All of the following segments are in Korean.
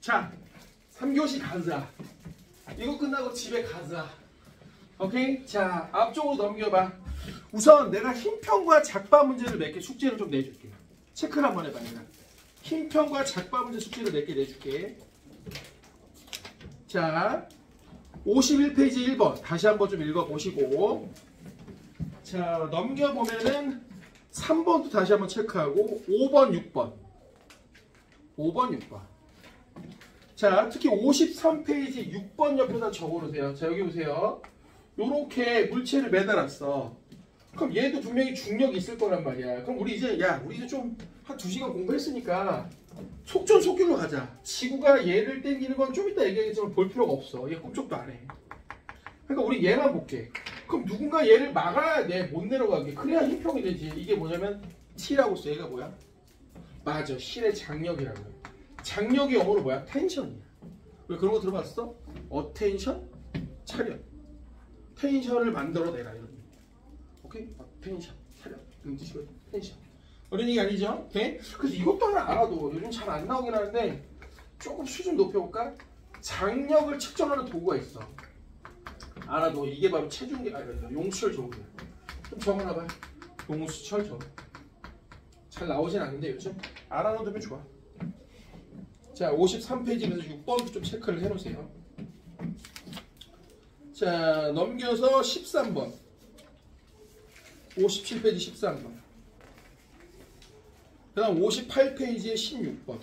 자, 3교시 가자. 이거 끝나고 집에 가자. 오케이? 자, 앞쪽으로 넘겨봐. 우선 내가 흰편과 작바 문제를 몇 개 숙제를 좀 내줄게. 체크를 한번 해봐. 내가 흰편과 작바 문제 숙제를 몇 개 내줄게. 자, 51페이지 1번 다시 한번 좀 읽어보시고, 자, 넘겨보면은 3번도 다시 한번 체크하고 5번, 6번 6번. 자, 특히 53페이지 6번 옆에다 적어놓으세요. 자, 여기 보세요. 요렇게 물체를 매달았어. 그럼 얘도 분명히 중력이 있을 거란 말이야. 그럼 우리 이제 좀 한 2시간 공부했으니까 속전속결로 가자. 지구가 얘를 당기는 건 좀 이따 얘기하겠지만 볼 필요가 없어. 얘 꿈쩍도 안 해. 그러니까 우리 얘만 볼게. 그럼 누군가 얘를 막아야 돼. 못 내려가게. 그래야 힘평이 되지. 이게 뭐냐면 T라고 써. 얘가 뭐야? 맞아. 실의 장력이라고 해. 장력이 영어로 뭐야? 텐션이야. 왜 그런 거 들어봤어? 어텐션? 차렷. 텐션을 만들어내라. 이런. 오케이? 텐션. 차렷. 이런 뜻이거든. 텐션. 어려운 얘기 아니죠? 오케이? 그래서 이것도 하나 알아도 요즘 잘 안 나오긴 하는데 조금 수준 높여볼까? 장력을 측정하는 도구가 있어. 알아도 이게 바로 체중계, 용수철 저울이야. 좀 적어놔봐. 용수철 저울. 잘 나오진 않는데 요즘 알아놓으면 좋아. 자, 53페이지에서 6번도 좀 체크를 해놓으세요. 자, 넘겨서 13번. 57페이지 13번. 그 다음 58페이지에 16번.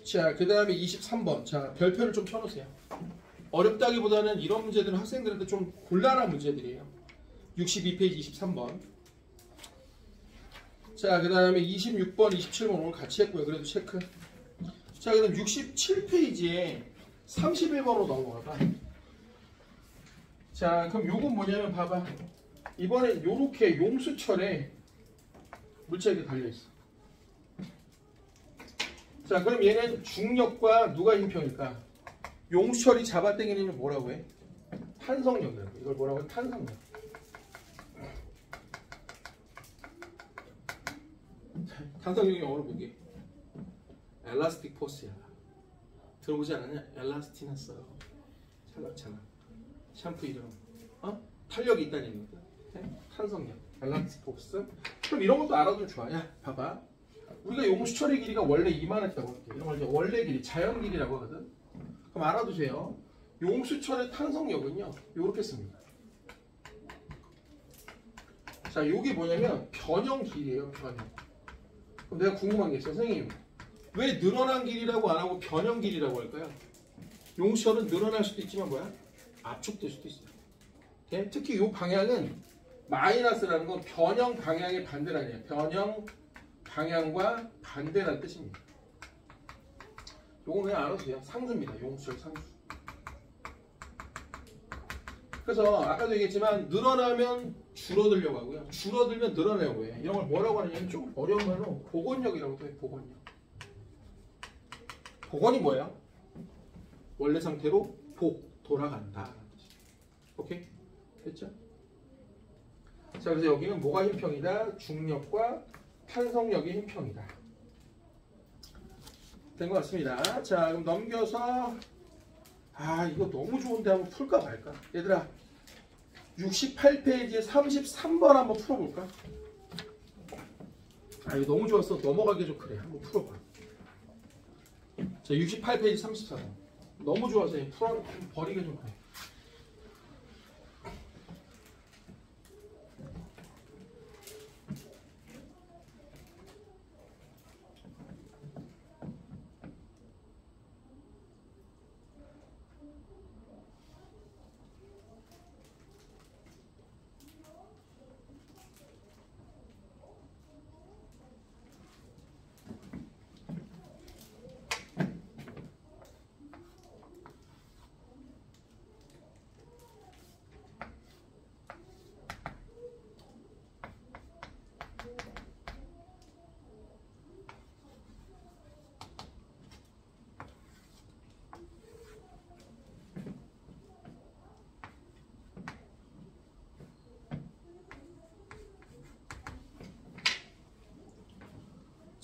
자, 그 다음에 23번. 자, 별표를 좀 쳐놓으세요. 어렵다기보다는 이런 문제들은 학생들한테 좀 곤란한 문제들이에요. 62페이지 23번. 자, 그 다음에 26번, 27번 오늘 같이 했고요. 그래도 체크. 자, 그 다음 67페이지에 31번으로 넘어가봐. 자, 그럼 요건 뭐냐면 봐봐. 이번엔 요렇게 용수철에 물체가 달려있어. 자, 그럼 얘는 중력과 누가 힘평일까? 용수철이 잡아당기는 뭐라고 해? 탄성력이라고. 이걸 뭐라고 해? 탄성력. 탄성력이 영어로 뭐게? 엘라스틱 포스야. 들어보지 않았냐? 엘라스티너스. 찰랑찰랑. 샴푸 이름. 탄력이 있다는 얘기거든. 탄성력. 엘라스틱 포스. 그럼 이런 것도 알아두면 좋아. 야, 봐봐. 우리가 용수철의 길이가 원래 이만했다고 할게. 이런 걸 이제 원래 길이, 자연 길이라고 하거든. 그럼 알아두세요. 용수철의 탄성력은요, 요렇게 씁니다. 자, 요게 뭐냐면 변형 길이에요, 변형. 그럼 내가 궁금한 게 있어. 선생님, 왜 늘어난 길이라고 안 하고 변형 길이라고 할까요? 용수철은 늘어날 수도 있지만 뭐야? 압축될 수도 있어요. 오케이? 특히 요 방향은 마이너스라는 건 변형 방향의 반대라는 얘기예요. 변형 방향과 반대라는 뜻입니다. 요거 그냥 알아두세요. 상수입니다. 용수철 상수. 그래서 아까도 얘기했지만 늘어나면 줄어들려고 하고요. 줄어들면 늘어나려고 해요. 이런 걸 뭐라고 하냐면 좀 어려운 말로 복원력이라고 해요. 복원력. 복원이 뭐예요? 원래 상태로 돌아간다. 오케이? 됐죠? 자, 그래서 여기는 뭐가 힘평이다? 중력과 탄성력이 힘평이다. 된 것 같습니다. 자, 그럼 넘겨서 이거 너무 좋은데 한번 풀까 말까? 얘들아, 68페이지에 33번 한번 풀어볼까? 이거 너무 좋았어. 넘어가기 좀 그래. 한번 풀어봐. 자, 68페이지 34번. 너무 좋아서 버리기 좀 그래.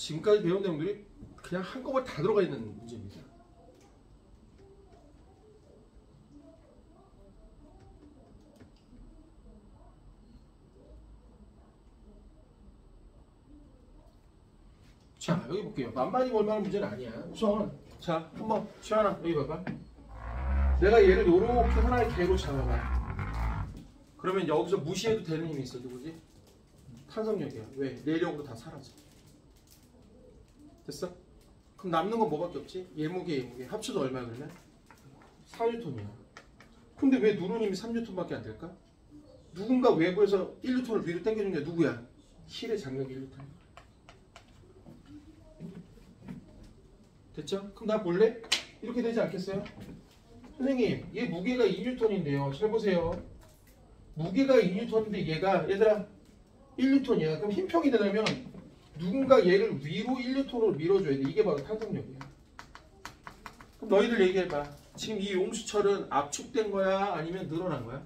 지금까지 배운 내용들이 그냥 한꺼번에 다 들어가 있는 문제입니다. 자, 여기 볼게요. 만만이 볼만한 문제는 아니야. 우선 자, 한번 시원아 여기 봐봐. 내가 얘를 요렇게 하나의 개로 잡아봐. 그러면 여기서 무시해도 되는 힘이 있어. 누구지? 탄성력이야. 왜? 내력으로 다 사라져. 됐어? 그럼 남는 건 뭐밖에 없지? 얘무게 합쳐도 얼마야 그러면? 4N이야. 근데 왜 누른 힘이 3N밖에 안 될까? 누군가 외부에서 1N을 위로 당겨준 게 누구야? 힐의 장력이 1N. 됐죠? 그럼 나 볼래? 이렇게 되지 않겠어요? 선생님, 얘 무게가 2N인데요. 잘 보세요. 무게가 2N인데 얘가 얘들아 1N이야. 그럼 힘평이 되려면 누군가 얘를 위로 1N으로 밀어줘야 돼. 이게 바로 탄성력이야. 그럼 너희들 얘기해봐. 지금 이 용수철은 압축된 거야? 아니면 늘어난 거야?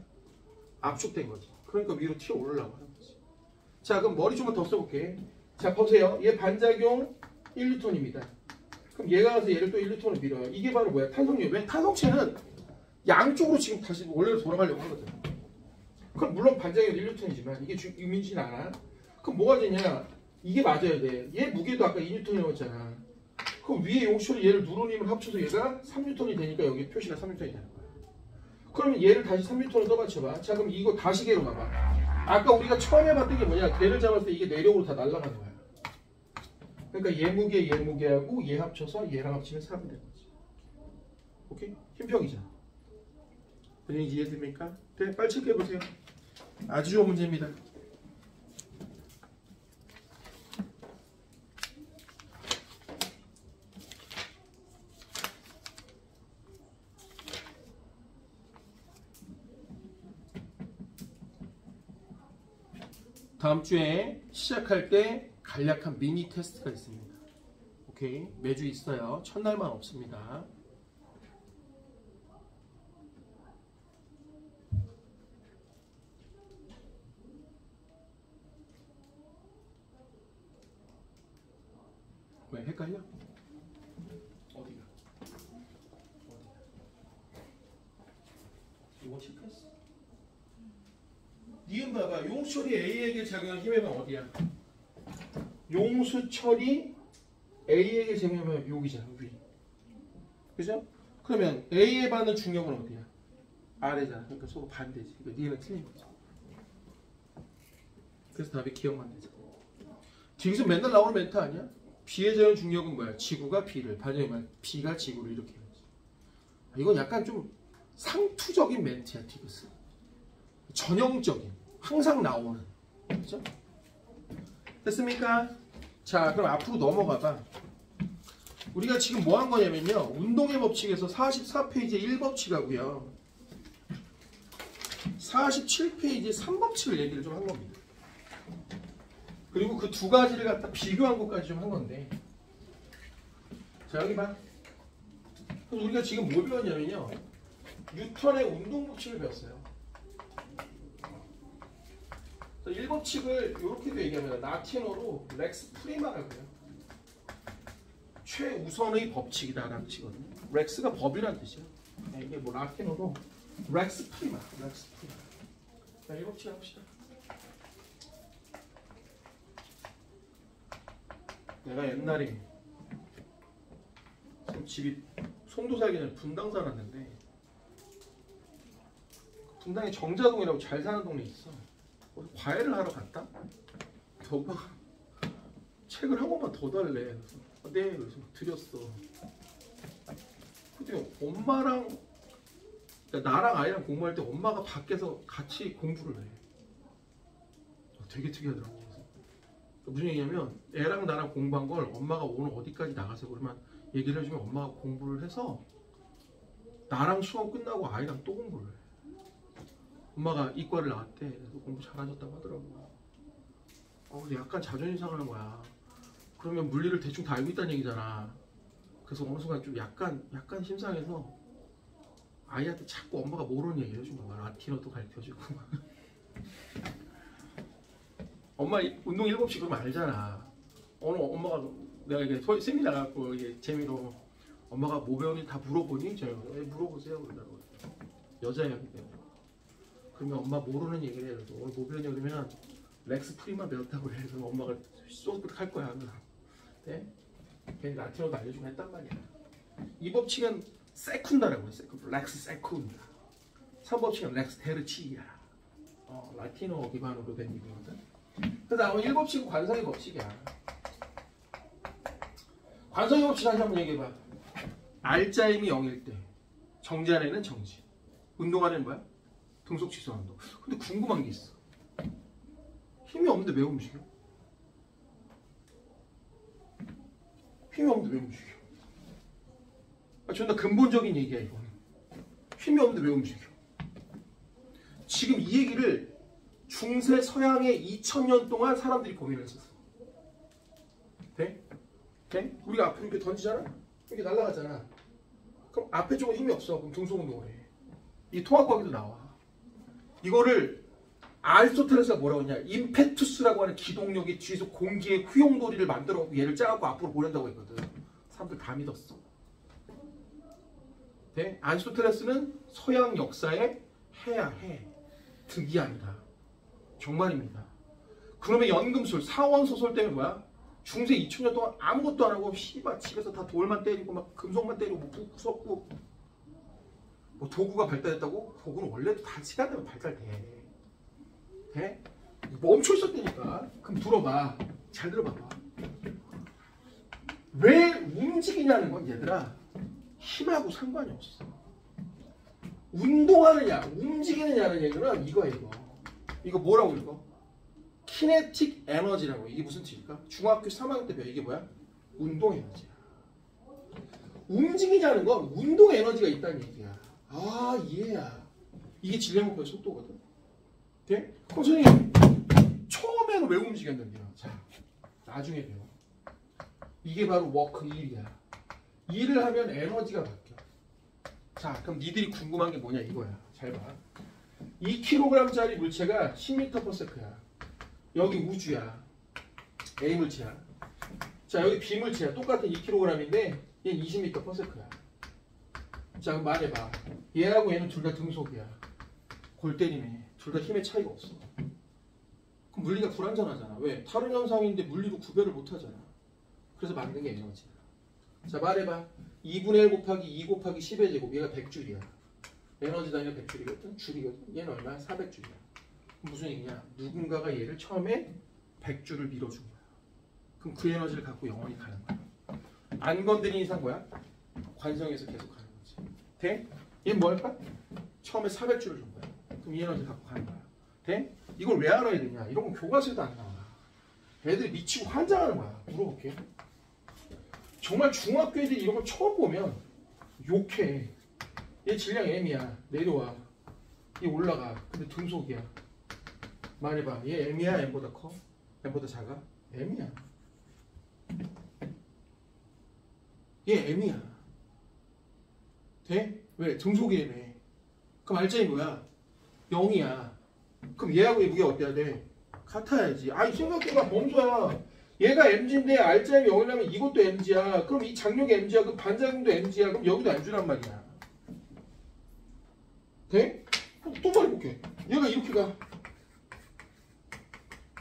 압축된 거지. 그러니까 위로 튀어 올라가고 하는 거지. 자, 그럼 머리 좀만 더 써볼게. 자, 보세요. 얘 반작용 1N입니다. 그럼 얘가 가서 얘를 또 1N으로 밀어요. 이게 바로 뭐야? 탄성력. 왜? 탄성체는 양쪽으로 지금 다시 원래로 돌아가려고 하거든. 그럼 물론 반작용 1N이지만 이게 의미진 않아. 그럼 뭐가 되냐? 이게 맞아야 돼. 얘 무게도 아까 2N이었잖아. 그럼 위에 용수철이 얘를 누른 힘을 합쳐서 얘가 3N이 되니까 여기 표시가 3N이 되는 거야. 그러면 얘를 다시 3N으로 떠받쳐봐. 자, 그럼 이거 다시 개로 봐봐. 아까 우리가 처음에 봤던 게 뭐냐? 개를 잡았을 때 이게 내력으로 다 날아가는 거야. 그러니까 얘 무게하고 얘 합쳐서 얘랑 합치면 3이 되는 거지. 오케이? 힘평이잖아. 본인이 이해됩니까? 네, 빨리 체크해보세요. 아주 좋은 문제입니다. 다음 주에 시작할 때 간략한 미니 테스트가 있습니다. 오케이? 매주 있어요. 첫날만 없습니다. 왜 헷갈려? 어디가? 이거 체크했어? 니은 봐봐. 용수철이 A에게 작용한 힘의 방 어디야? 용수철이 A에게 작용하면 여기잖아. 위. 그죠? 그러면 A에 받는 중력은 어디야? 아래잖아. 그러니까 서로 반대지. 그러니까 니은은 틀린 거죠. 그래서 답이 기억만 되죠. 지금서 맨날 나오는 멘트 아니야? B에 대한 중력은 뭐야? 지구가 B를 반대면 B가 지구를 이렇게 해야지. 이건 약간 좀 상투적인 멘트야, 디귿은. 전형적인, 항상 나오는. 그렇죠? 됐습니까? 자, 그럼 앞으로 넘어가봐. 우리가 지금 뭐 한 거냐면요. 운동의 법칙에서 44페이지에 1법칙 하고요. 47페이지에 3법칙을 얘기를 좀 한 겁니다. 그리고 그 두 가지를 갖다 비교한 것까지 좀 한 건데. 자, 여기 봐. 그래서 우리가 지금 뭘 배웠냐면요. 뉴턴의 운동 법칙을 배웠어요. 1법칙을 이렇게도 얘기하면 라틴어로 렉스 프리마라고요. 최우선의 법칙이다라는 뜻이거든요. 렉스가 법이라는 뜻이에요. 이게 뭐 라틴어로 렉스 프리마. 자, 1법칙 합시다. 내가 옛날에 집이 송도 살기 전에 분당 살았는데 분당에 정자동이라고 잘 사는 동네 있어. 과외를 하러 갔다? 오빠가 책을 한 권만 더 달래. 그래서 네, 그래서 드렸어. 근데 엄마랑 나랑 아이랑 공부할 때 엄마가 밖에서 같이 공부를 해. 되게 특이하더라고. 그래서 무슨 얘기냐면 애랑 나랑 공부한 걸 엄마가 오늘 어디까지 나가서 그러면 얘기를 해주면 엄마가 공부를 해서 나랑 수업 끝나고 아이랑 또 공부를 해. 엄마가 이과를 나왔대. 그래서 공부 잘하셨다고 하더라고. 근데 약간 자존심 상하는 거야. 그러면 물리를 대충 다 알고 있다는 얘기잖아. 그래서 어느 순간 좀 약간 심상해서 아이한테 자꾸 엄마가 모르는 얘기를 해준 거야. 라틴어도 가르쳐주고. 엄마 운동 7시 그러면 알잖아. 오늘 엄마가 내가 이게 세미나 가고 이게 재미로 엄마가 뭐 배우니 다 물어보니 저요. 물어보세요 그러더라고요. 여자애기 때문에. 그러면 엄마 모르는 얘기를 해요. 오늘 뭐 배우냐 그러면 렉스 프리만 배웠다고 해서 엄마가 쏘득 할 거야. 네? 괜히 라틴어도 알려주고 했단 말이야. 이 법칙은 세쿤다라고 해요. 렉스 세쿤다. 3법칙은 렉스 테르치야. 라틴어 기반으로 된 얘기거든. 그래서 아마 1법칙은 관성의 법칙이야. 관성의 법칙 다시 한번 얘기해봐. 알짜임이 0일 때 정지 안에는 정지, 운동 안에는 뭐야? 등속 취소 운동. 근데 궁금한 게 있어. 힘이 없는데 왜 움직여? 힘이 없는데 왜 움직여? 존나 근본적인 얘기야 이거는. 힘이 없는데 왜 움직여? 지금 이 얘기를 중세 서양의 2000년 동안 사람들이 고민을 했었어. 돼? 돼? 우리가 앞으로 이렇게 던지잖아? 이렇게 날아가잖아. 그럼 앞에 쪽은 힘이 없어. 그럼 등속 운동을 해. 이 통합과학에도 나와. 이거를 아리스토텔레스가 뭐라고 했냐? 임페투스라고 하는 기동력이 뒤에서 공기의 후용돌이를 만들어 얘를 짜갖고 앞으로 보낸다고 했거든. 사람들 다 믿었어. 네? 아리스토텔레스는 서양 역사에 해야 해. 득이 아니라 정말입니다. 그러면 연금술, 사원소설 때문에 뭐야? 중세 2000년 동안 아무것도 안 하고 씨발 집에서 다 돌만 때리고 막 금속만 때리고 뭐 부수고 뭐 도구가 발달했다고? 도구는 원래도 다 시간 되면 발달돼. 돼? 멈춰 있었다니까. 그럼 들어봐. 잘 들어봐봐. 왜 움직이냐는 건 얘들아 힘하고 상관이 없어. 운동하느냐 움직이느냐는 얘기는 이거야 이거. 이거 뭐라고 읽어? 키네틱 에너지라고. 이게 무슨 뜻일까? 중학교 3학년 때 배워. 이게 뭐야? 운동 에너지야. 움직이냐는 건 운동 에너지가 있다는 얘기야. 아 얘야. 이게 질량목표의 속도거든. 돼? 그럼 선생님 처음에는 왜 움직였는데요? 자 나중에 배워. 이게 바로 워크 1이야. 일을 하면 에너지가 바뀌어. 자 그럼 니들이 궁금한 게 뭐냐 이거야. 잘 봐. 2kg짜리 물체가 10m/s야. 여기 우주야. A 물체야. 자 여기 B 물체야. 똑같은 2kg인데 얘 20m/s야. 자 그럼 말해봐. 얘하고 얘는 둘 다 등속이야. 골 때리네. 둘 다 힘의 차이가 없어. 그럼 물리가 불완전하잖아. 왜? 다른 현상인데 물리로 구별을 못하잖아. 그래서 만든 게 에너지야. 자 말해봐. 2분의 1 곱하기 2 곱하기 10의 제곱. 얘가 100줄이야. 에너지 단위가 100줄이거든. 줄이거든. 얘는 얼마야? 400줄이야. 무슨 얘기냐? 누군가가 얘를 처음에 100줄을 밀어준 거야. 그럼 그 에너지를 갖고 영원히 가는 거야. 안 건드린 이상 뭐야? 관성에서 계속 가는 거지. 돼? 얘는 뭐 할까? 처음에 400줄을 준 거야. 그럼 이 에너지를 갖고 가는 거야. 돼? 이걸 왜 알아야 되냐? 이런 건 교과서에도 안 나와. 애들이 미치고 환장하는 거야. 물어볼게. 정말 중학교 애들이 이런 걸 처음 보면 욕해. 얘 질량 M이야. 내려와. 얘 올라가. 근데 등속이야. 말해봐. 얘 M이야? M보다 커? M보다 작아? M이야. 얘 M이야. 돼? 왜? 등속이 M해. 그럼 알짜이 뭐야? 0이야. 그럼 얘하고 얘 무게가 어때야 돼? 같아야지. 아이 생각해봐. 범수야. 얘가 MG인데 알짜이 0이라면 이것도 MG야. 그럼 이 장력이 MG야. 그럼 반작용도 MG야. 그럼 여기도 MG란 말이야. 돼? 또 말해볼게. 얘가 이렇게 가.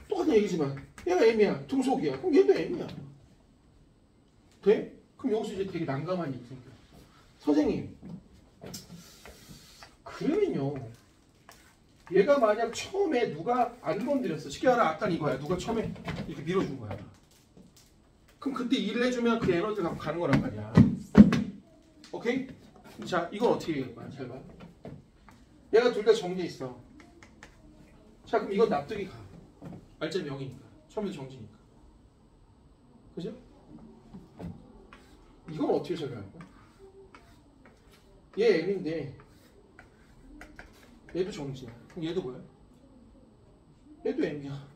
똑같은 얘기지만 얘가 M이야. 등속이야. 그럼 얘도 M이야. 돼? 그럼 여기서 이제 되게 난감한 일이 생겨. 선생님 그러면요 얘가 만약 처음에 누가 안 건드렸어. 쉽게 말하면 아까 이거야. 누가 처음에 이렇게 밀어준 거야. 그럼 그때 일을 해주면 그 에너지를 갖고 가는 거란 말이야. 오케이? 자 이건 어떻게 얘기할 거야? 잘 봐. 얘가 둘 다 정지해 있어. 자 그럼 이건 납득이 가. 알짜리 0이니까. 처음에 정지니까. 그죠? 이건 어떻게 설명할 거야? 얘 M인데 얘도 정지야. 그럼 얘도 뭐야? 얘도 M이야.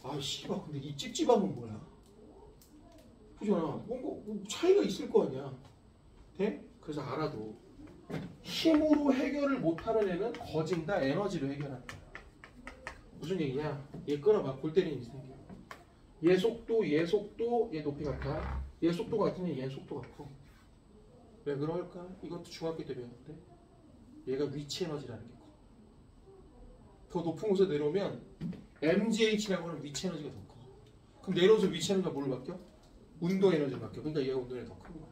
아 씨발 근데 이 찝찝함은 뭐야? 그잖아. 뭔가 차이가 있을 거 아니야. 돼? 그래서 알아도 힘으로 해결을 못하는 애는 거진다 에너지로 해결한다. 무슨 얘기냐? 얘 끌어봐. 골 때리는 일 생겨. 얘 속도, 얘 속도, 얘 높이 같아. 얘 속도가 같으니 얘 속도가 커. 왜 그럴까? 이것도 중학교 때 배웠는데 얘가 위치 에너지라는 게 커. 더 높은 곳에 내려오면 MGH라고 하는 위치 에너지가 더 커. 그럼 내려오면서 위치 에너지가 뭘로 바뀌어? 운동 에너지로 바뀌어. 그러니까 얘가 운동 에너지가 더 큰 거야.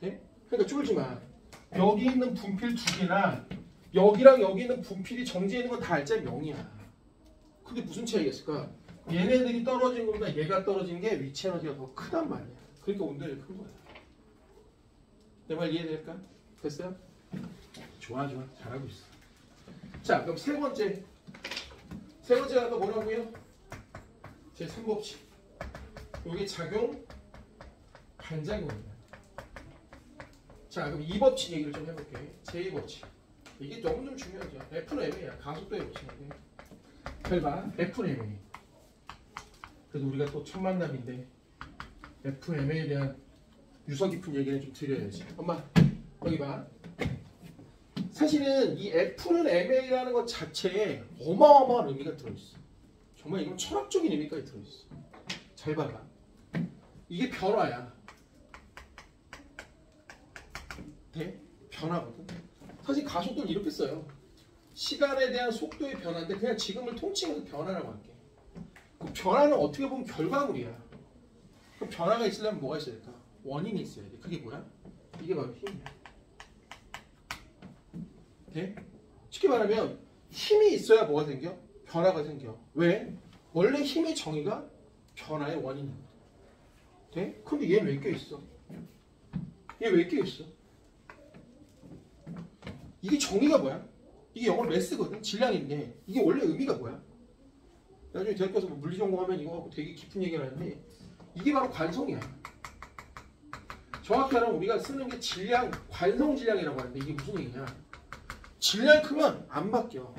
돼? 그러니까 쫄지 마. 여기 있는 분필 두 개나 여기랑 여기 있는 분필이 정지해 있는 건 다 알짜 0이야. 근데 무슨 차이가 있을까? 얘네들이 떨어진 것보다 얘가 떨어진 게 위치 에너지가 더 크단 말이야. 그러니까 운동이 큰 거야. 내 말 이해될까? 됐어요? 좋아 좋아 잘하고 있어. 자 그럼 세 번째가 또 뭐라고요? 제 3법칙. 이게 작용 반작용이야. 자 그럼 이 법칙 얘기를 좀 해볼게. 제2법칙. 이게 너무 좀 중요하죠. F는 Ma야. 가속도의 법칙인데. 잘 봐. F는 MA. 그래도 우리가 또 첫 만남인데 F는 MA에 대한 유서 깊은 얘기는 좀 드려야지. 엄마 여기 봐. 사실은 이 F는 MA라는 것 자체에 어마어마한 의미가 들어있어. 정말 이건 철학적인 의미까지 들어있어. 잘 봐봐. 이게 변화야. 돼? 변화거든. 사실 가속도는 이렇게 써요. 시간에 대한 속도의 변화인데 그냥 지금을 통칭해서 변화라고 할게. 그 변화는 어떻게 보면 결과물이야. 그럼 변화가 있으려면 뭐가 있어야 될까? 원인이 있어야 돼. 그게 뭐야? 이게 바로 힘이야. 돼? 쉽게 말하면 힘이 있어야 뭐가 생겨? 변화가 생겨. 왜? 원래 힘의 정의가 변화의 원인이야. 돼? 근데 얘는 왜 껴있어? 얘 왜 껴있어? 이게 정의가 뭐야? 이게 영어로 매스거든? 질량인데 이게 원래 의미가 뭐야? 나중에 대학 가서 뭐 물리 전공하면 이거 갖고 되게 깊은 얘기를 하는데 이게 바로 관성이야. 정확히 말하면 우리가 쓰는 게 질량, 관성 질량이라고 하는데 이게 무슨 얘기냐? 질량이 크면 안 바뀌어.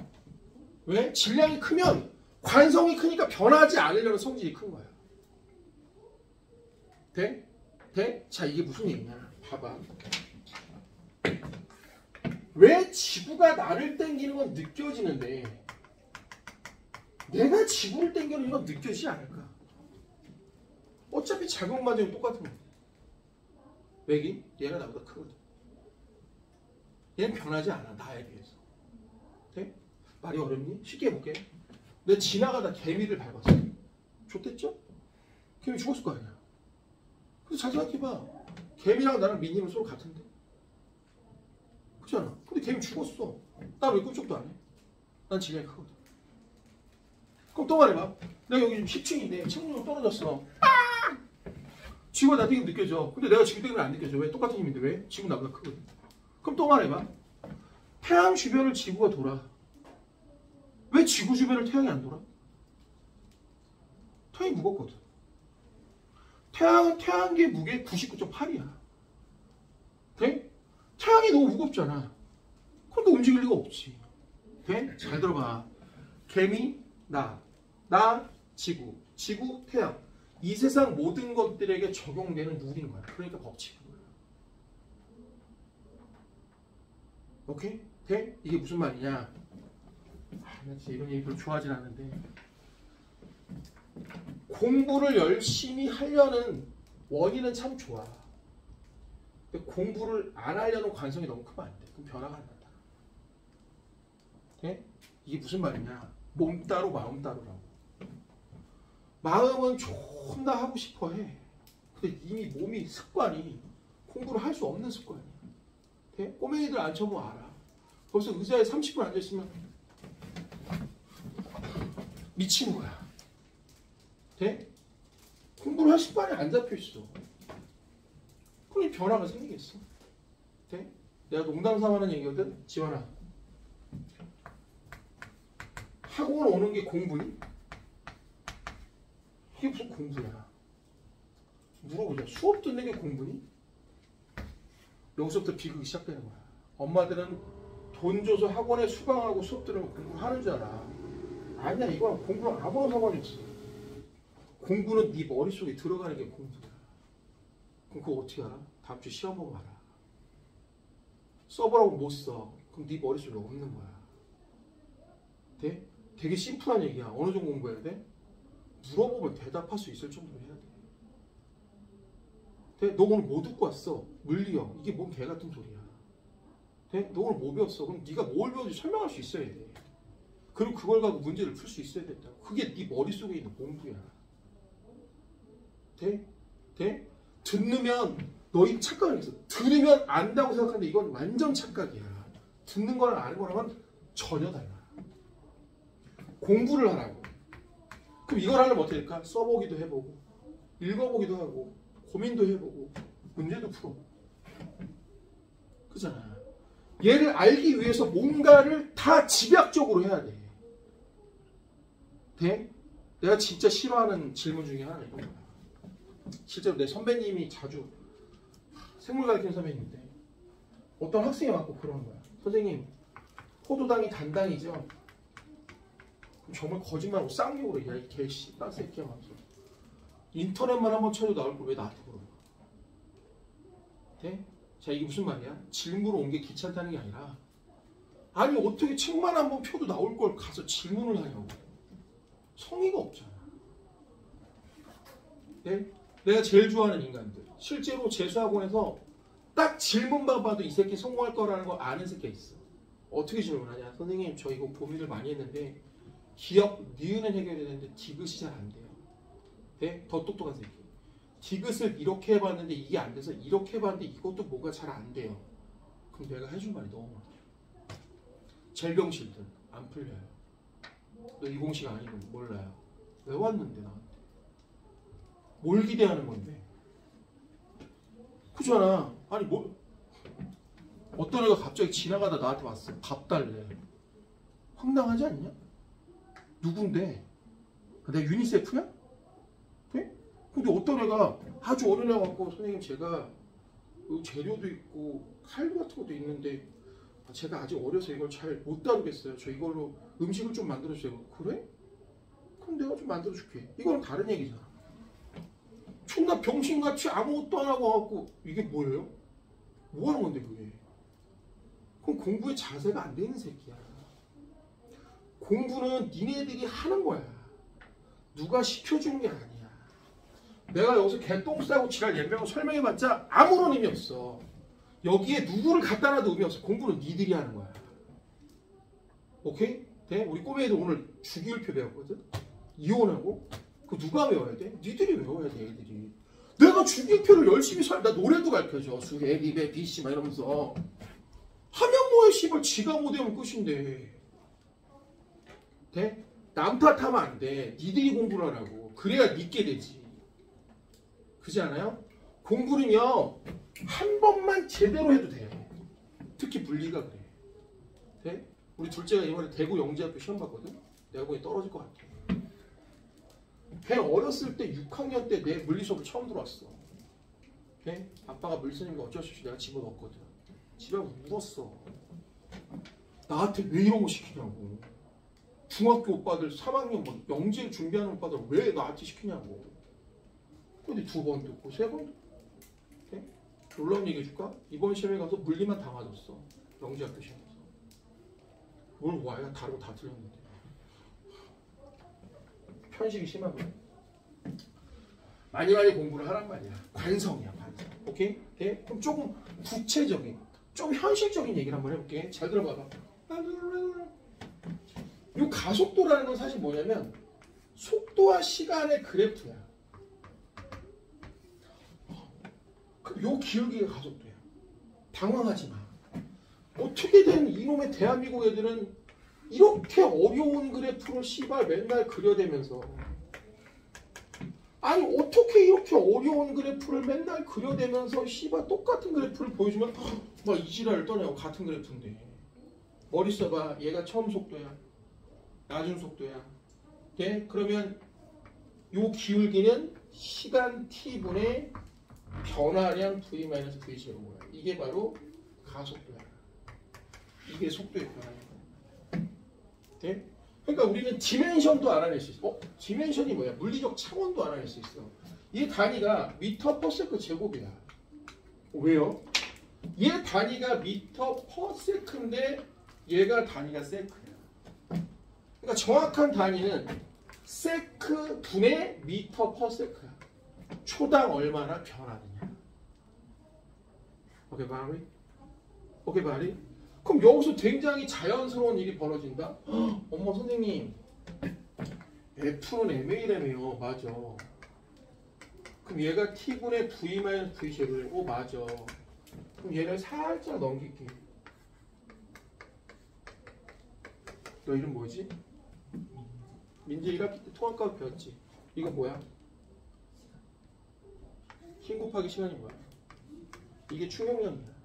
왜? 질량이 크면 관성이 크니까 변하지 않으려는 성질이 큰 거야. 돼? 돼? 자 이게 무슨 얘기냐? 봐봐. 왜 지구가 나를 땡기는 건 느껴지는데 내가 지구를 땡기는 건 느껴지지 않을까? 어차피 작용 과정이 똑같은 거야. 왜긴? 얘가 나보다 크거든. 얘는 변하지 않아. 나에 비해서. 돼? 말이 어렵니? 쉽게 해볼게. 내가 지나가다 개미를 밟았어. 좋댔죠? 개미 죽었을 거 아니야. 근데 잘 생각해봐. 개미랑 나랑 미니는 서로 같은데? 그렇잖아. 근데 개미 죽었어. 난 왜 꿈쩍도 안 해? 난 질량이 크거든. 그럼 또 말해봐. 내가 여기 지금 10층인데 창문으로 떨어졌어. 지구가 나 땡기면 느껴져. 근데 내가 지구 땡기면 안 느껴져. 왜? 똑같은 힘인데 왜? 지구 나보다 크거든. 그럼 또 말해봐. 태양 주변을 지구가 돌아. 왜 지구 주변을 태양이 안 돌아? 태양이 무겁거든. 태양은 태양계의 무게 99.8이야. 돼? 태양이 너무 무겁잖아. 그러니까 움직일 리가 없지. 돼? 잘 들어봐. 개미, 나, 지구, 태양. 이 세상 모든 것들에게 적용되는 룰인 거야. 그러니까 법칙인 거야. 오케이? 돼? 이게 무슨 말이냐? 나 진짜 이런 얘기 별로 좋아하진 않는데 공부를 열심히 하려는 원인은 참 좋아. 근데 공부를 안 하려는 관성이 너무 크면 안 돼. 그럼 변화가 안 난다. 돼? 이게 무슨 말이냐? 몸 따로 마음 따로라고. 마음은 존나 하고 싶어 해. 근데 이미 몸이 습관이 공부를 할 수 없는 습관이야. 돼? 꼬맹이들 앉혀보면 알아. 벌써 의자에 30분 앉아있으면 미치는 거야. 돼? 공부를 할 습관이 안 잡혀있어. 그럼 변화가 생기겠어. 돼? 내가 농담삼아 하는 얘기거든. 지원아, 학원 오는 게 공부니? 이게 무슨 공부야? 물어보자. 수업 듣는 게 공부니? 여기서부터 비극이 시작되는 거야. 엄마들은 돈 줘서 학원에 수강하고 수업 들으면 공부하는 줄 알아. 아니야. 이거랑 공부랑 아무런 상관이 없어. 공부는 네 머릿속에 들어가는 게 공부야. 그럼 그거 어떻게 알아? 다음 주 시험 보고 알아. 써보라고 못 써. 그럼 네 머릿속에 없는 거야. 돼? 되게 심플한 얘기야. 어느 정도 공부해야 돼? 물어보면 대답할 수 있을 정도로 해야 돼. 너 오늘 뭐 듣고 왔어? 물리학. 이게 뭔 개 같은 소리야. 너 오늘 뭐 배웠어? 그럼 네가 뭘 배웠는지 설명할 수 있어야 돼. 그리고 그걸 가지고 문제를 풀 수 있어야 된다. 그게 네 머릿속에 있는 공부야. 돼? 듣는 너희 착각을 했어. 들으면 안다고 생각하는데 이건 완전 착각이야. 듣는 거랑 아는 거랑은 전혀 달라. 공부를 하라고. 그럼 이걸 하려면 어떻게 될까? 써보기도 해보고 읽어보기도 하고 고민도 해보고 문제도 풀어. 그잖아. 얘를 알기 위해서 뭔가를 다 집약적으로 해야 돼. 돼? 내가 진짜 싫어하는 질문 중에 하나 이런 거야. 실제로 내 선배님이 자주 생물 가르치는 선배님인데 어떤 학생이 왔고 그러는 거야. 선생님, 포도당이 단당이죠? 정말 거짓말하고 쌍욕으로 야, 이 개씨, 딴새끼야 하면서 인터넷만 한번 쳐도 나올 걸 왜 나한테 물어봐? 돼? 자, 이게 무슨 말이야? 질문을 온 게 귀찮다는 게 아니라 아니 어떻게 책만 한번 펴도 나올 걸 가서 질문을 하냐고. 성의가 없잖아. 네? 내가 제일 좋아하는 인간들. 실제로 재수학원에서 딱 질문만 봐도 이 새끼 성공할 거라는 거 아는 새끼가 있어. 어떻게 질문하냐? 선생님, 저 이거 고민을 많이 했는데 기억, 니은은 해결이 되는데 디귿이 잘 안 돼요. 네? 더 똑똑한 새끼. 디귿을 이렇게 해봤는데 이게 안 돼서 이렇게 해봤는데 이것도 뭐가 잘 안 돼요. 그럼 내가 해줄 말이 너무 많아. 젤병실든 안 풀려요. 너 이 공식 아니고 몰라요. 왜 왔는데 나한테? 뭘 기대하는 건데? 그잖아. 아니 뭐 어떤 애가 갑자기 지나가다 나한테 왔어. 밥 달래. 황당하지 않냐? 누군데? 내가 유니세프야? 그래? 근데 어떤 애가 아주 어린 애가 갖고 선생님 제가 재료도 있고 칼 같은 것도 있는데 제가 아직 어려서 이걸 잘 못 다루겠어요. 저 이걸로 음식을 좀 만들어주세요. 그래? 그럼 내가 좀 만들어줄게. 이거는 다른 얘기잖아. 존나 병신같이 아무것도 안 하고 와갖고 이게 뭐예요? 뭐 하는 건데 그게? 그럼 공부의 자세가 안 되는 새끼야. 공부는 니네들이 하는 거야. 누가 시켜주는 게 아니야. 내가 여기서 개똥 싸고 지랄 연명을 설명해봤자 아무런 의미 없어. 여기에 누구를 갖다 놔도 의미 없어. 공부는 니들이 하는 거야. 오케이? 돼? 우리 꼬매 애들 오늘 주기율표 배웠거든? 이혼하고? 그거 누가 외워야 돼? 니들이 외워야 돼, 애들이. 내가 주기율표를 열심히 나 노래도 가르쳐줘. 수, A, B, B, B, C 막 이러면서. 하면 뭐해, 씨발. 지가 못 외우면 끝인데. 돼? 남 탓하면 안 돼. 니들이 공부를 하라고. 그래야 믿게 되지. 그렇지 않아요? 공부는요, 한 번만 제대로 해도 돼. 특히 물리가 그래. 돼? 우리 둘째가 이번에 대구 영재학교 시험 봤거든? 내가 보기엔 떨어질 것 같아. 걔 어렸을 때 6학년 때 내 물리 수업을 처음 들어왔어. 걔 아빠가 물 쓰는 거 어쩔 수 없이 내가 집어넣었거든. 집에 가서 울었어. 나한테 왜 이런 거 시키냐고. 중학교 오빠들 3학년 뭐 영재 준비하는 오빠들 왜 나한테 시키냐고. 근데 2번 듣고 3번 듣고. 놀라운 얘기 해줄까? 이번 시험에 가서 물리만 다 맞았어. 영재학교 시험에서. 뭘 와야 다르고 다 틀렸는데. 편식이 심하거든. 많이 공부를 하란 말이야. 관성이야, 관성. 오케이? 네? 그럼 조금 구체적인, 좀 현실적인 얘기를 한번 해볼게. 잘 들어봐봐. 이 가속도라는 건 사실 뭐냐면 속도와 시간의 그래프야. 요 기울기가 가속도야. 당황하지 마. 어떻게든 이놈의 대한민국 애들은 이렇게 어려운 그래프를 씨발 맨날 그려대면서 아니 어떻게 이렇게 어려운 그래프를 맨날 그려대면서 씨발 똑같은 그래프를 보여주면 막 이지랄을 떠내고 같은 그래프인데 머리 써봐. 얘가 처음 속도야. 나중 속도야. 네? 그러면 요 기울기는 시간 t분의 변화량 v-v0인 거야. 이게 바로 가속도야. 이게 속도의 변화야. 네? 그러니까 우리는 디멘션도 알아낼 수 있어. 디멘션이 뭐야? 물리적 차원도 알아낼 수 있어. 이 단위가 미터 퍼 세컨드 제곱이야. 왜요? 얘 단위가 미터 퍼 세컨드인데 얘가 단위가 세컨드야. 그러니까 정확한 단위는 세크 분의 미터 퍼 세크야. 초당 얼마나 변하느냐. 오케이, 바리? 오케이, 바리? 그럼 여기서 굉장히 자연스러운 일이 벌어진다? 어머, 선생님. F는 MA라며요. 맞아. 그럼 얘가 T분의 V-V 제곱이래. 오, 맞아. 그럼 얘를 살짝 넘길게. 너 이름 뭐지? 민재 1학기 때 통합과학 배웠지? 이거 뭐야? 힘 곱하기 시간이 뭐야? 이게 충격량이야.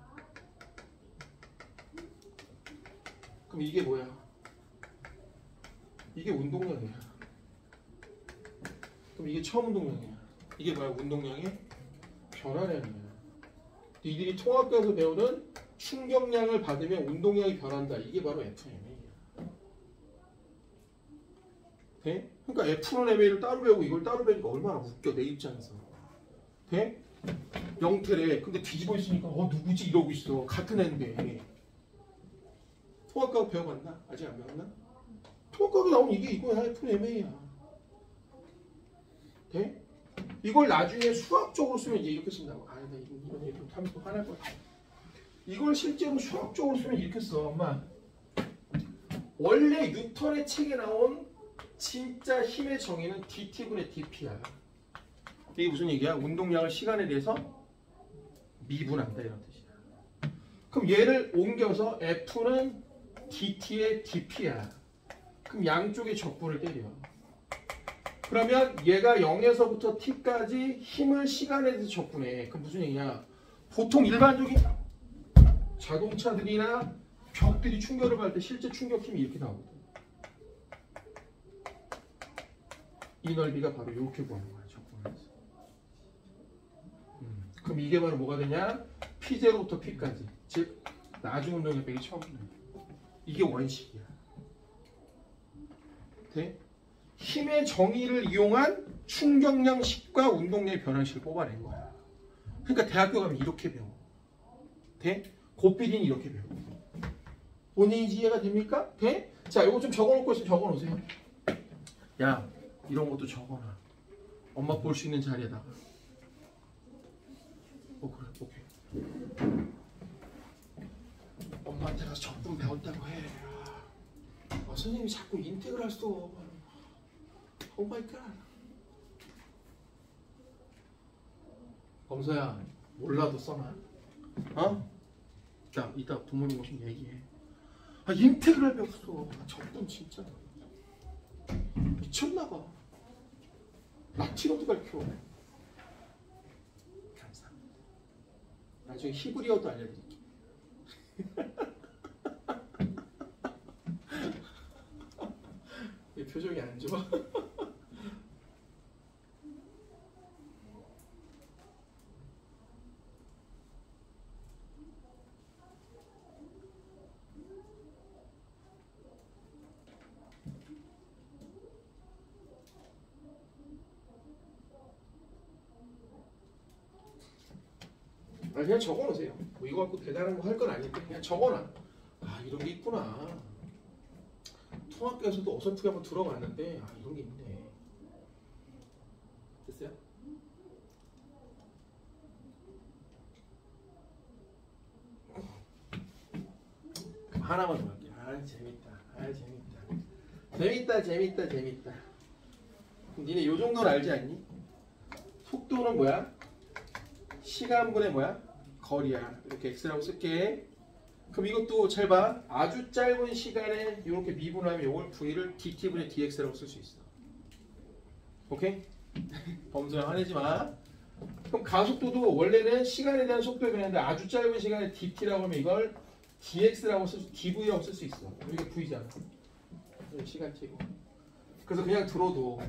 그럼 이게 뭐야? 이게 운동량이야. 그럼 이게 처음 운동량이야. 이게 뭐야? 운동량의 변화량이야. 니들이 통합과에서 배우는 충격량을 받으면 운동량이 변한다. 이게 바로 FMA야. 돼? 그러니까 F는 MA를 따로 배우고 이걸 따로 배우니까 얼마나 웃겨, 내 입장에서. 돼? 영태래. 근데 뒤집어 있으니까 누구지? 이러고 있어. 같은 애인데. 통합과학 배워봤나? 아직 안 배웠나? 통합과학에 나온 이게 이거야. F는 MA야. 돼? 이걸 나중에 수학적으로 쓰면 이제 이렇게 쓴다고. 나 이런 얘기 좀 하면 또 화날 것 같아. 이걸 실제로 수학적으로 쓰면 이렇게 써. 엄마. 원래 뉴턴의 책에 나온 진짜 힘의 정의는 dt분의 dp야. 이게 무슨 얘기야? 운동량을 시간에 대해서 미분한다 이런 뜻이야. 그럼 얘를 옮겨서 F는 dt의 dp야. 그럼 양쪽의 적분을 때려. 그러면 얘가 0에서부터 t까지 힘을 시간에 대해서 적분해. 그럼 무슨 얘기냐? 보통 일반적인 자동차들이나 벽들이 충격을 받을 때 실제 충격 힘이 이렇게 나오거든. 이 넓이가 바로 이렇게 구하는 거야. 적분해서. 그럼 이게 바로 뭐가 되냐? P0부터 P까지. 즉 나중 운동의 빼기 처음 운동. 이게 원식이야. 돼? 힘의 정의를 이용한 충격량식과 운동량의 변환식을 뽑아낸 거야. 그러니까 대학교 가면 이렇게 배워. 돼? 고삐디는 이렇게 배워. 본인이 이해가 됩니까? 돼? 자, 이거 좀 적어놓고 있으면 적어놓으세요. 야, 이런 것도 적어놔. 엄마 볼 수 있는 자리에다가. 그래, 오케이. 엄마한테 가서 적분 배웠다고 해. 선생님이 자꾸 인텍을 할 수 없어. 오 마이 갓. 범서야, 몰라도 써놔. 어? 이따 부모님 오시면 얘기해. 인테그랄 배웠어. 적분 진짜 미쳤나봐. 라틴어도 가르쳐. 감사합니다. 나중에 히브리어도 알려드릴게. 왜 표정이 안 좋아? 그냥 적어놓으세요. 뭐 이거 갖고 대단한 거 할 건 아닌데 그냥 적어놔. 이런 게 있구나. 통합교에서도 어설프게 한번 들어봤는데 이런 게 있네. 됐어요? 하나만 더 할게. 재밌다. 재밌다. 니네 요 정도는 알지 않니? 속도는 뭐야? 시간분의 뭐야? 거리야. 이렇게 x라고 쓸게. 그럼 이것도 잘 봐. 아주 짧은 시간에 이렇게 미분하면 이걸 v를 dt분의 dx라고 쓸 수 있어. 오케이? 범수야 화내지 마. 그럼 가속도도 원래는 시간에 대한 속도에 변하는데 아주 짧은 시간에 dt라고 하면 이걸 dx라고 쓸 수, dv라고 쓸 수 있어. 이게 v잖아. 시간 t고. 그래서 그냥 들어도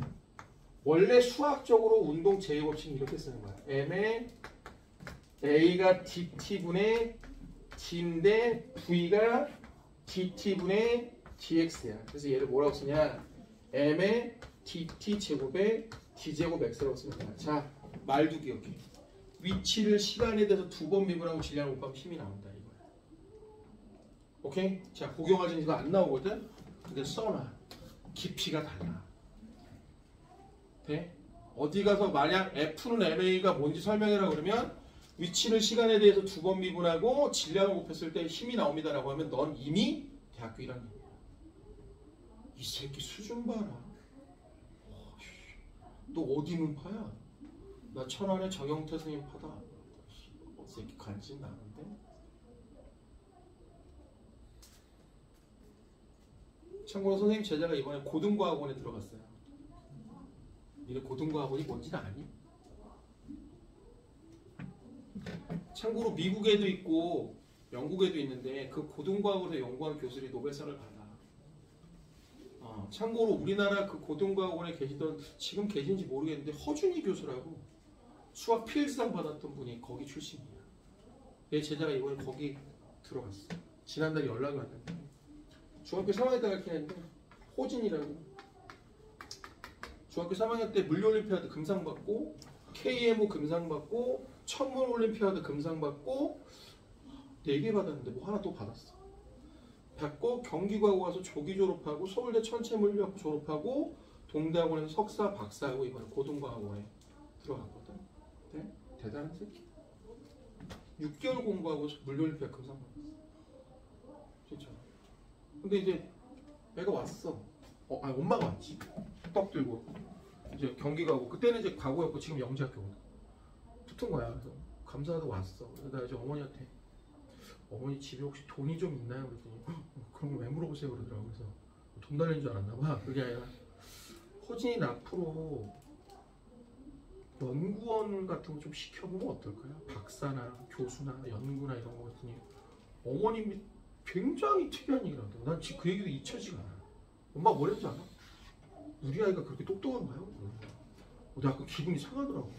원래 수학적으로 운동 제외 법칙은 이렇게 쓰는 거야. m의 a가 dt분의 d인데 v가 dt분의 dx야. 그래서 얘를 뭐라고 쓰냐? m의 dt 제곱에 d제곱 x라고 쓰는 거야. 자, 말도 기억해. 위치를 시간에 대해서 두 번 미분하고 질량을 곱하면 힘이 나온다 이거야. 오케이? 자, 고경화진 이거 안 나오거든? 근데 써놔. 깊이가 달라. 돼? 어디 가서 만약 F는 MA가 뭔지 설명해라 그러면 위치는 시간에 대해서 2번 미분하고 질량을 곱했을 때 힘이 나옵니다라고 하면 넌 이미 대학교 1학년이야. 이 새끼 수준 봐라. 너 어디 문파야? 나 천안의 정영태 선생님 파다. 이 새끼 관심 나는데? 참고로 선생님 제자가 이번에 고등과학원에 들어갔어요. 니네 고등과학원이 뭔지는 아니? 참고로 미국에도 있고 영국에도 있는데 그 고등과학원에서 연구한 교수들이 노벨상을 받아. 참고로 우리나라 그 고등과학원에 계시던, 지금 계신지 모르겠는데 허준희 교수라고 수학 필즈상 받았던 분이 거기 출신이야. 내 제자가 이번에 거기 들어갔어. 지난달에 연락이 왔는데 중학교 3학년 때 가르치는 애인데 호진이라고, 중학교 3학년 때 물리올림피아드 금상 받고 KMO 금상 받고 천문올림피아드 금상 받고 4개 받았는데 뭐 하나 또 받았어. 받고 경기과고 가서 조기 졸업하고 서울대 천체물리학 졸업하고 동대학원에서 석사 박사하고 이번에 고등과학원에 들어갔거든. 네? 대단한 새끼. 6개월 공부하고 물리올림피아드 금상 받았어. 진짜. 근데 이제 애가 왔어. 아니 엄마가 왔지. 떡 들고 이제 경기 가고, 그때는 이제 과고였고 지금 영재학교거든. 붙은 거야. 그래서 감사하다 왔어. 그래서 나 이제 어머니한테 어머니 집에 혹시 돈이 좀 있나요? 그랬더니 그런 거 왜 물어보세요? 그러더라고. 그래서 돈 달리는 줄 알았나 봐. 그게 아니라 허진이 앞으로 연구원 같은 거 좀 시켜보면 어떨까요? 박사나 교수나 연구나 이런 거 같으니 어머님이 굉장히 특이한 얘기를 하더라고. 난 지금 그 얘기도 잊혀지가 않아. 엄마가 뭐랬지 않아? 우리 아이가 그렇게 똑똑한가요? 내가 약간 기분이 상하더라고.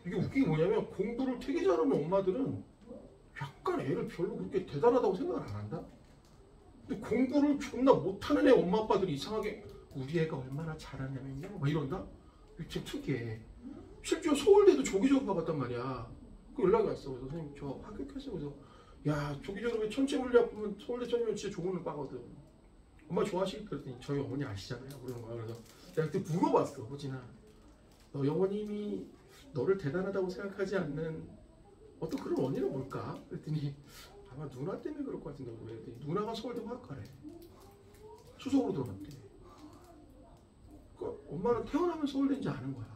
이게 웃긴 게 뭐냐면 공부를 되게 잘하는 엄마들은 약간 애를 별로 그렇게 대단하다고 생각을 안 한다? 근데 공부를 존나 못하는 애 엄마 아빠들이 이상하게 우리 애가 얼마나 잘하냐면요 막 이런다? 이게 좀 특이해. 실제로 서울대도 조기 졸업 가봤단 말이야. 그 연락이 왔어. 그래서 선생님 저 합격했어요. 그래서 야 조기 졸업에 천체물리학 보면 서울대 천재면 진짜 좋은 과거든. 엄마 좋아하시겠다 그랬더니 저희 어머니 아시잖아요 그러는 거야. 그래서 내가 그때 물어봤어. 호진아, 너 어머님이 너를 대단하다고 생각하지 않는 어떤 그런 원인은 뭘까? 그랬더니 아마 누나 때문에 그럴 것 같은데. 그랬더니 누나가 서울대 화학과래. 수석으로 들어갔대. 그러니까 엄마는 태어나면 서울대인지 아는 거야.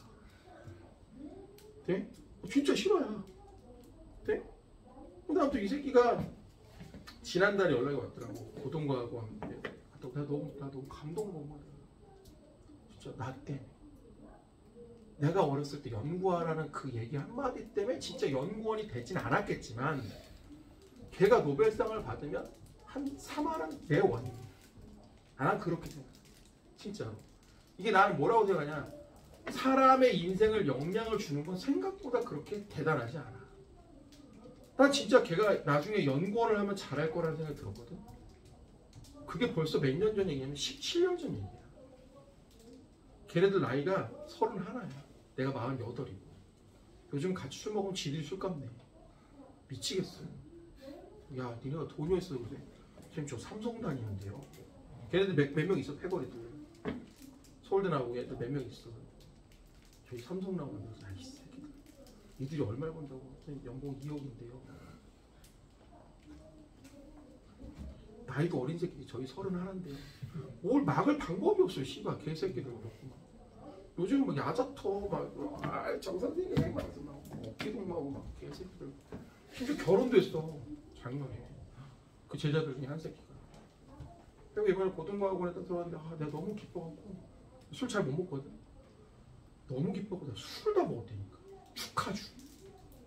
돼? 진짜 싫어야. 돼? 근데 아무튼 이 새끼가 지난달에 연락이 왔더라고. 고등과학원. 나 너무 감동받은 거야. 진짜 나 때문에. 내가 어렸을 때 연구하라는 그 얘기 한마디 때문에 진짜 연구원이 되진 않았겠지만 걔가 노벨상을 받으면 한 3화는 내 원인이야. 난 그렇게 생각해. 진짜로. 이게 나는 뭐라고 생각하냐, 사람의 인생을 영향을 주는 건 생각보다 그렇게 대단하지 않아. 난 진짜 걔가 나중에 연구원을 하면 잘할 거라는 생각이 들었거든. 그게 벌써 몇 년 전 얘기냐면 17년 전 얘기야. 걔네들 나이가 31이야. 내가 48이고. 요즘 같이 술 먹으면 지들이 술값 내. 미치겠어. 야, 니네가 돈이 있어. 그래. 지금 저 삼성 다니는데요. 걔네들 몇 명 있어, 패거리들. 서울대 나오고 얘들 몇 명 있어. 저희 삼성 나오는데, 야, 이 새끼들. 이들이 얼마를 번다고. 연봉 2억인데요. 나이도 어린 새끼들이 저희 31인데 뭘 막을 방법이 없어요. 씨발 개새끼들 그렇고 막. 요즘 뭐 야자터 막 정선생님 막 어깨동무하고 막 개새끼들. 심지어 결혼도 했어 작년에. 그 제자들 중에 한 새끼가. 그리고 이번에 고등과학원에 딱 들어왔는데 내가 너무 기뻐갖고 술 잘 못 먹거든. 너무 기뻐갖고 내가 술을 다 먹었다니까. 축하주.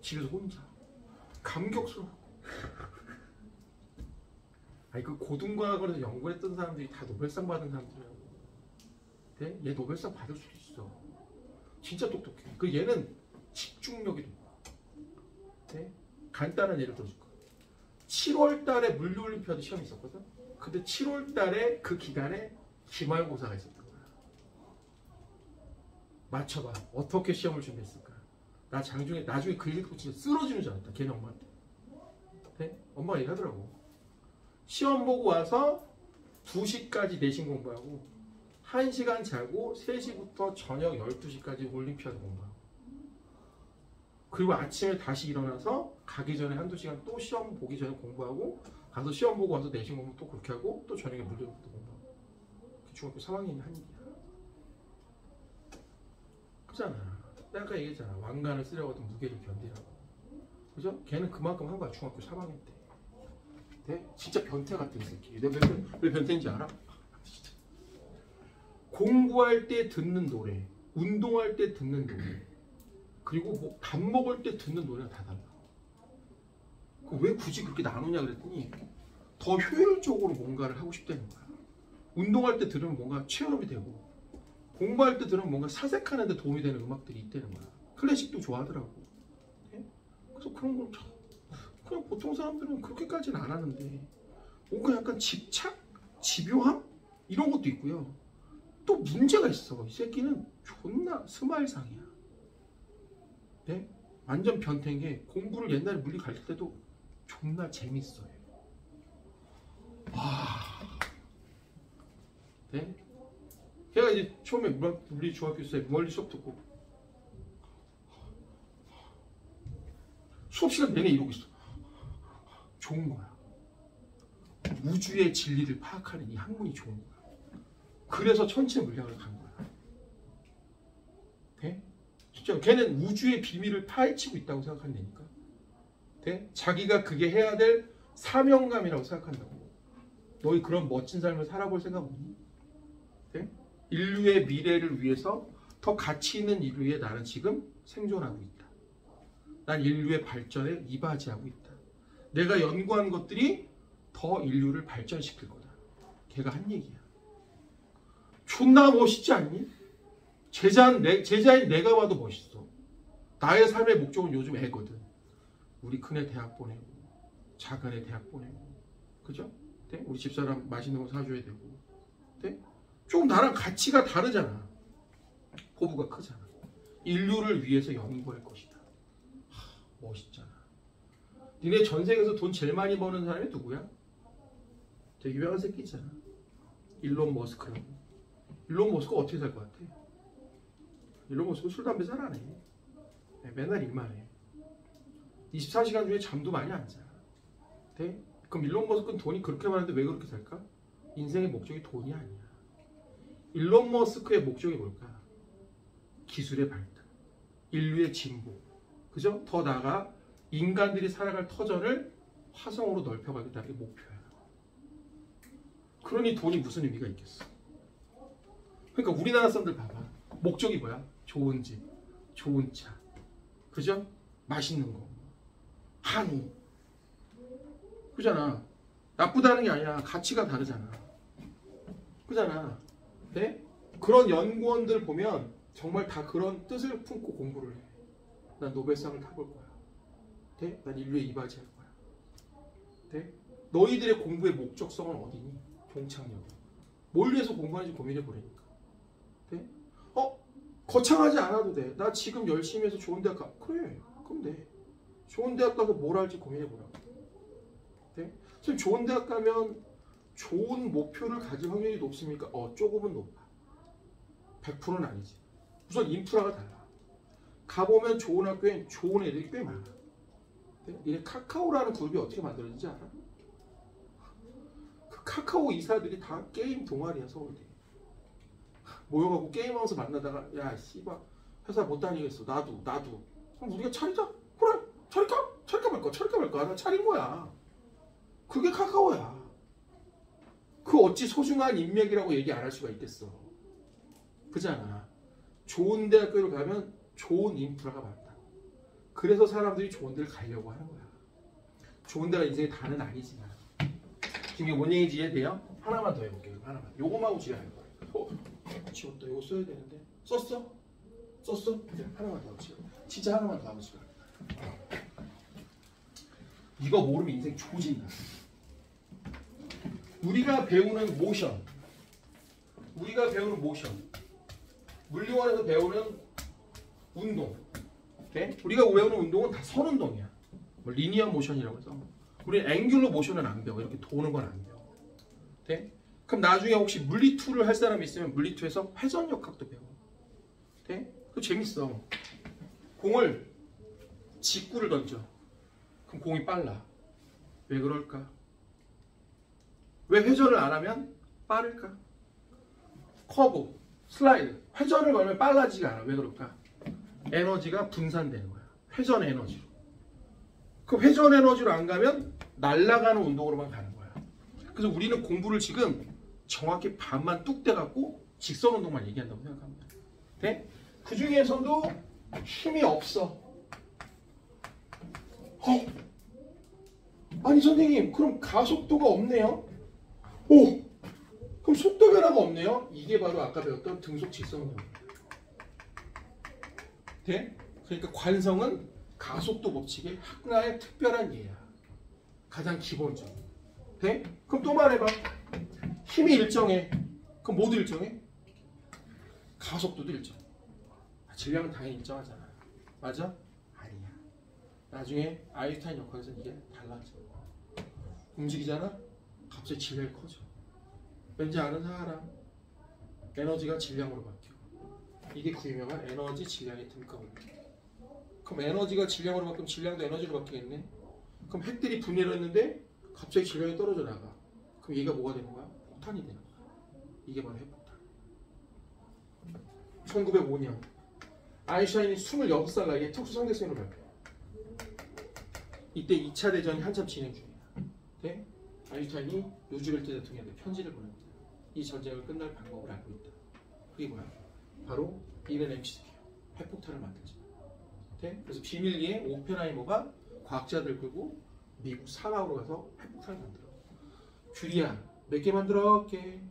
집에서 혼자 감격스러워. 아니 그 고등과학원에서 연구했던 사람들이 다 노벨상 받은 사람들이라고. 네? 얘 노벨상 받을 수도 있어. 진짜 똑똑해. 그 얘는 집중력이 높아. 네? 간단한 예를 들어줄까. 7월달에 물리올림피아드 시험이 있었거든. 근데 7월달에 그 기간에 기말고사가 있었던 거야. 맞춰봐. 어떻게 시험을 준비했을까? 나중에 그 얘기 듣고 진짜 쓰러지는 줄 알았다. 걔네 엄마한테. 네? 엄마가 얘기하더라고. 시험 보고 와서 2시까지 내신 공부하고 1시간 자고 3시부터 저녁 12시까지 올림피아드 공부하고 그리고 아침에 다시 일어나서 가기 전에 한두 시간 또 시험 보기 전에 공부하고 가서 시험 보고 와서 내신 공부 또 그렇게 하고 또 저녁에 물리부터 공부하고 중학교 3학년이 한 일이야. 그잖아. 내가 아까 얘기했잖아. 왕관을 쓰려고 하던 무게를 견디라고. 그죠? 걔는 그만큼 한 거야. 중학교 3학년 때. 네? 진짜 변태 같은 새끼. 내가 왜 변태인지 알아? 진짜. 공부할 때 듣는 노래, 운동할 때 듣는 노래, 그리고 뭐 밥 먹을 때 듣는 노래가 다 달라. 왜 굳이 그렇게 나누냐 그랬더니 더 효율적으로 뭔가를 하고 싶다는 거야. 운동할 때 들으면 뭔가 체험이 되고 공부할 때 들으면 뭔가 사색하는 데 도움이 되는 음악들이 있다는 거야. 클래식도 좋아하더라고. 네? 그래서 그런 걸 그냥 보통 사람들은 그렇게까지는 안 하는데 뭔가 약간 집착? 집요함? 이런 것도 있고요. 또 문제가 있어. 이 새끼는 존나 스마일상이야. 네? 완전 변태인 게 공부를 옛날에 물리 가르칠 때도 존나 재밌어요. 와. 네? 걔가 이제 처음에 물리 중학교 때 물리 수업 듣고 수업 시간 내내 이러고 있어. 좋은 거야. 우주의 진리를 파악하는 이 학문이 좋은 거야. 그래서 천체 물리학을 간 거야. 네? 진짜 걔는 우주의 비밀을 파헤치고 있다고 생각하는 애니까. 네? 자기가 그게 해야 될 사명감이라고 생각한다고. 너희 그런 멋진 삶을 살아볼 생각 없니? 네? 인류의 미래를 위해서 더 가치 있는 인류에 나는 지금 생존하고 있다. 난 인류의 발전에 이바지하고 있다. 내가 연구한 것들이 더 인류를 발전시킬 거다. 걔가 한 얘기야. 존나 멋있지 않니? 제자인 내가 봐도 멋있어. 나의 삶의 목적은 요즘 애거든. 우리 큰애 대학 보내고 작은애 대학 보내고 그죠? 네? 우리 집사람 맛있는 거 사줘야 되고 네? 좀 나랑 가치가 다르잖아. 포부가 크잖아. 인류를 위해서 연구할 것이다. 멋있잖아. 니네 전 세계에서 돈 제일 많이 버는 사람이 누구야? 되게 유명한 새끼 있잖아. 일론 머스크라고. 일론 머스크가 어떻게 살 것 같아? 일론 머스크 술, 담배 잘 안 해. 맨날 일만 해. 24시간 중에 잠도 많이 안 자. 네? 그럼 일론 머스크는 돈이 그렇게 많은데 왜 그렇게 살까? 인생의 목적이 돈이 아니야. 일론 머스크의 목적이 뭘까? 기술의 발달, 인류의 진보, 그죠? 더 나아가 인간들이 살아갈 터전을 화성으로 넓혀가겠다는 게 목표야. 그러니 돈이 무슨 의미가 있겠어? 그러니까 우리나라 사람들 봐봐. 목적이 뭐야? 좋은 집, 좋은 차, 그죠? 맛있는 거, 한우, 그잖아. 나쁘다는 게 아니라 가치가 다르잖아. 그잖아. 네? 그런 연구원들 보면 정말 다 그런 뜻을 품고 공부를 해. 난 노벨상을 타볼 거야. 네? 난 인류에 이바지할 거야. 네? 너희들의 공부의 목적성은 어디니? 동창력. 뭘 위해서 공부하는지 고민해 보라니까. 네? 거창하지 않아도 돼. 나 지금 열심히 해서 좋은 대학 가. 그래. 그럼 돼. 좋은 대학 가서 뭘 할지 고민해 보라고. 네? 지금 좋은 대학 가면 좋은 목표를 가질 확률이 높습니까? 조금은 높아. 100%는 아니지. 우선 인프라가 달라. 가보면 좋은 학교엔 좋은 애들이 꽤 많아. 네? 이게 카카오라는 그룹이 어떻게 만들어진지 알아? 그 카카오 이사들이 다 게임 동아리야. 서울대. 모여갖고 게임하면서 만나다가 야 씨발 회사 못 다니겠어. 나도. 그럼 우리가 차리자. 그래. 차릴까 말까. 나 차린 거야. 그게 카카오야. 그 어찌 소중한 인맥이라고 얘기 안 할 수가 있겠어. 그잖아. 좋은 대학교를 가면 좋은 인프라가 많다. 그래서 사람들이 좋은 데를 가려고 하는 거야. 좋은 데가 인생의 다는 아니지만. 지금 이게 뭔 얘기인지 이해돼요? 하나만 더 해볼게요. 하나만. 요거만 하고 집에 갈 거야. 지웠다. 이거 써야 되는데. 썼어? 네, 하나만 더 하고 집에. 진짜 하나만 더 하고 집에 갈 거야. 이거 모르면 인생 조진다. 우리가 배우는 모션, 물리원에서 배우는 운동, 네? 우리가 배우는 운동은 다 선운동이야. 뭐 리니어 모션이라고 해서 우리는 앵귤러 모션은 안 배워. 이렇게 도는 건 안 배워. 네? 그럼 나중에 혹시 물리2를 할 사람이 있으면 물리2에서 회전역학도 배워. 돼? 그거 재밌어. 공을 직구를 던져. 그럼 공이 빨라. 왜 그럴까? 왜 회전을 안 하면 빠를까? 커브, 슬라이드, 회전을 걸면 빨라지가 않아. 왜 그럴까? 에너지가 분산되는 거야. 회전 에너지로. 그 회전 에너지로 안 가면 날아가는 운동으로만 가는 거야. 그래서 우리는 공부를 지금 정확히 반만 뚝 떼갖고 직선 운동만 얘기한다고 생각합니다. 네? 그 중에서도 힘이 없어. 아니 선생님, 그럼 가속도가 없네요? 오! 그럼 속도 변화가 없네요? 이게 바로 아까 배웠던 등속 직선 운동이에요. 네? 그러니까 관성은 가속도 법칙의 하나의 특별한 예야. 가장 기본적인. 네? 그럼 또 말해봐. 힘이 일정해. 그럼 모두 일정해? 가속도도 일정해. 질량은 당연히 일정하잖아. 맞아? 아니야. 나중에 아인슈타인 역학에서는 이게 달라져. 움직이잖아? 갑자기 질량이 커져. 왠지 아는 사람? 에너지가 질량으로 바뀌어. 이게 그 유명한 에너지 질량의 등가원리. 그럼 에너지가 질량으로 바뀌면 질량도 에너지로 바뀌겠네? 그럼 핵들이 분해를 했는데 갑자기 질량이 떨어져 나가. 그럼 얘가 뭐가 되는 거야? 폭탄이 되는 거야. 이게 바로 핵폭탄. 1905년 아인슈타인이 26살 나이에 특수상대성으로 발표. 이때 2차 대전이 한참 진행 중이야. 네? 아인슈타인이 루즈벨트 대통령한테 편지를 보냅니다. 이 전쟁을 끝날 방법을 알고 있다. 그게 뭐야? 바로 이런 MCQ, 핵폭탄을 만들자. 네? 그래서 비밀리에 오펜하이머가 과학자들 끌고 미국 사막으로 가서 핵폭탄을 만들어. 규리야, 몇 개 만들었게?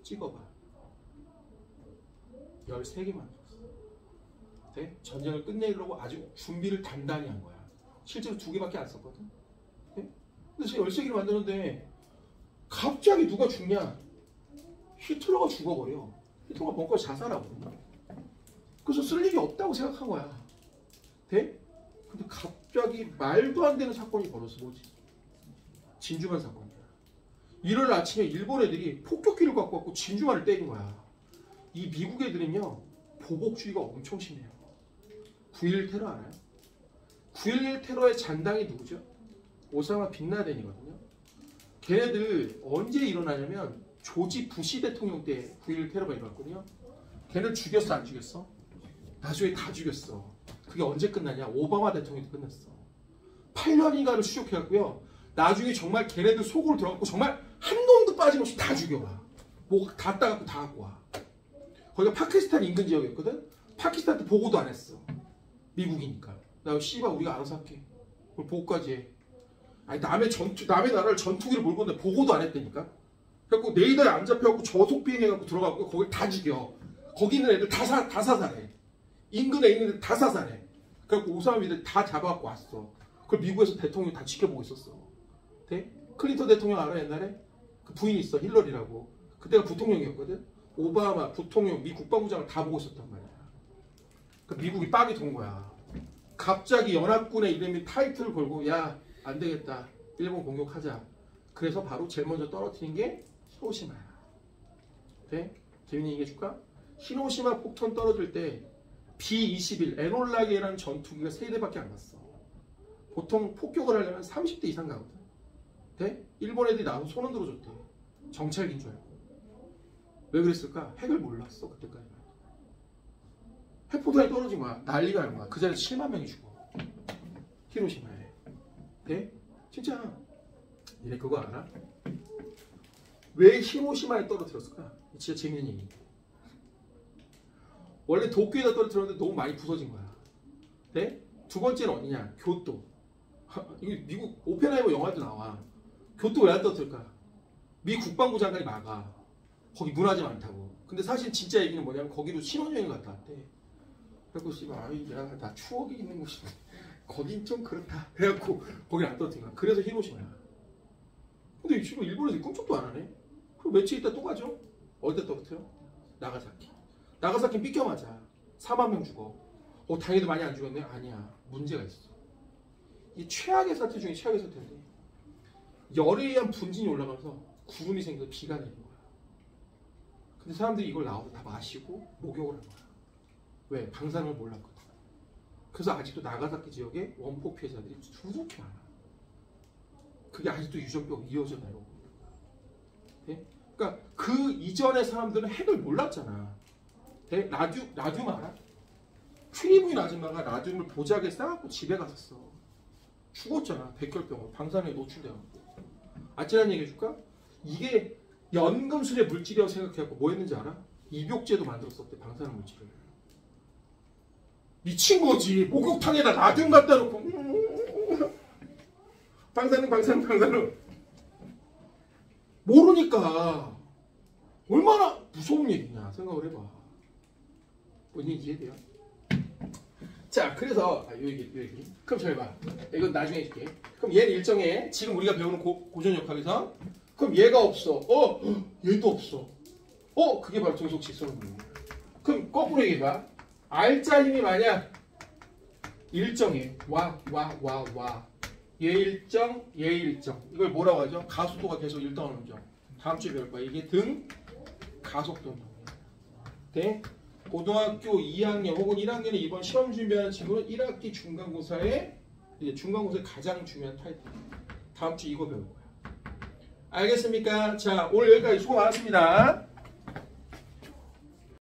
찍어봐. 13개 만들었어. 네? 전쟁을 끝내려고 아주 준비를 단단히 한 거야. 실제로 2개밖에 안 썼거든. 네? 근데 13개를 만드는데 갑자기 누가 죽냐? 히틀러가 죽어버려. 히틀러가 벙커에 자살하거든요. 그래서 쓸 일이 없다고 생각한 거야. 돼? 근데 갑자기 말도 안 되는 사건이 벌어서 뭐지? 진주만 사건이야. 일요일 아침에 일본 애들이 폭격기를 갖고 왔고 진주만을 때린 거야. 이 미국 애들은요, 보복주의가 엄청 심해요. 9.11 테러 알아요? 9.11 테러의 잔당이 누구죠? 오사마 빈라덴이거든요. 걔네들 언제 일어나냐면 조지 부시 대통령 때 9.11 테러가 일어났거든요. 걔네들 죽였어 안 죽였어? 나중에 다 죽였어. 그게 언제 끝나냐? 오바마 대통령이 끝났어. 8년인가를 추적해갖고요. 나중에 정말 걔네들 속으로 들어가고 정말 한 놈도 빠짐없이 다 죽여와. 뭐 다 따갖고 다 갖고 와. 거기가 파키스탄 인근 지역이었거든? 파키스탄한테 보고도 안 했어. 미국이니까. 나 씨발 우리가 알아서 할게. 그걸 보고까지 해. 아니 남의 나라를 전투기를 몰고 오는데 보고도 안 했다니까? 그래갖고 레이더에 안 잡혀갖고 저속 비행해갖고 들어가고 거길 다 죽여. 거기 있는 애들 다 사살해. 인근에 있는 애들 다 사살해. 그래갖고 오사마 비들 다 잡아갖고 왔어. 그걸 미국에서 대통령이 다 지켜보고 있었어. 네? 클린턴 대통령 알아 옛날에? 그 부인이 있어 힐러리라고. 그때가 부통령이었거든. 오바마 부통령 미 국방부장을 다 보고 있었단 말이야. 그 미국이 빡이 돈 거야. 갑자기 연합군의 이름이 타이틀을 걸고 야 안되겠다 일본 공격하자. 그래서 바로 제일 먼저 떨어뜨린 게 히로시마야. 네? 재밌는 얘기 해줄까? 히로시마 폭탄 떨어질 때 B-21 에놀라게라는 전투기가 3대밖에 안 갔어. 보통 폭격을 하려면 30대 이상 가거든. 네? 일본 애들이 나와서 손 흔들어 줬대. 정찰기인 줄 알고. 왜 그랬을까? 핵을 몰랐어 그때까지. 핵포탄이 떨어진 거야. 난리가 나는 거야. 그 자리에 7만 명이 죽어. 히로시마에. 네? 진짜. 니네 그거 알아? 왜 히로시마에 떨어뜨렸을까? 진짜 재밌는 얘기. 원래 도쿄에다 떨어뜨렸는데 너무 많이 부서진 거야. 네? 두 번째는 어디냐? 교토. 이게 미국 오펜하이머 영화도 나와. 교토 왜 안 떨어뜨릴까? 미 국방부 장관이 막아. 거기 문화재 많다고. 근데 사실 진짜 얘기는 뭐냐면 거기로 신혼여행 갔다 왔대. 그래갖고 씨발 야 나 추억이 있는 곳인데 거긴 좀 그렇다. 그래갖고 거기 안 떨어뜨린 거야. 그래서 히로시마야. 근데 지금 일본에서 꿈쩍도 안 하네. 그럼 며칠 있다 또 가죠? 어디다 떨어뜨려? 나가사키. 나가사키는 삐껴 맞아. 4만 명 죽어. 다행히도 많이 안 죽었네? 아니야. 문제가 있어. 이 최악의 사태 중에 최악의 사태인데 열에 의한 분진이 올라가면서 구름이 생겨서 비가 내린 거야. 근데 사람들이 이걸 나와서 다 마시고 목욕을 한 거야. 왜? 방사능을 몰랐거든. 그래서 아직도 나가사키 지역에 원폭 피해자들이 수두룩히 많아. 그게 아직도 유전병 이어져 나요. 네? 그러니까 그 이전의 사람들은 핵을 몰랐잖아. 네? 라듐 알아? 퀴리부인 아줌마가 라듐을 보자기에 싸갖고 집에 갔었어. 죽었잖아. 백혈병으로 방사능에 노출돼갖고. 아찔한 얘기 해줄까? 이게 연금술의 물질이라고 생각해갖고 뭐 했는지 알아? 입욕제도 만들었었대. 방사능 물질을. 미친 거지. 목욕탕에다 라듐 갖다 놓고 방사능 모르니까 얼마나 무서운 얘기냐 생각을 해봐. 본인 이해돼요? 자, 그래서 요 얘기. 그럼 잘 봐. 이건 나중에 해줄게. 그럼 얘는 일정해. 지금 우리가 배우는 고전역학에서 그럼 얘가 없어. 얘도 없어. 그게 바로 종속 직선운동이야. 그럼 거꾸로 얘기해봐. R자 힘이 만약 일정해. 와. 얘 일정. 이걸 뭐라고 하죠? 가속도가 계속 일정하는 운동. 다음 주에 배울 거야. 이게 등 가속도 운동이야. 네? 고등학교 2학년 혹은 1학년에 이번 시험 준비하는 친구는 1학기 중간고사의 가장 중요한 타이틀. 다음 주 이거 배울 거야. 알겠습니까? 자, 오늘 여기까지 수고 많았습니다.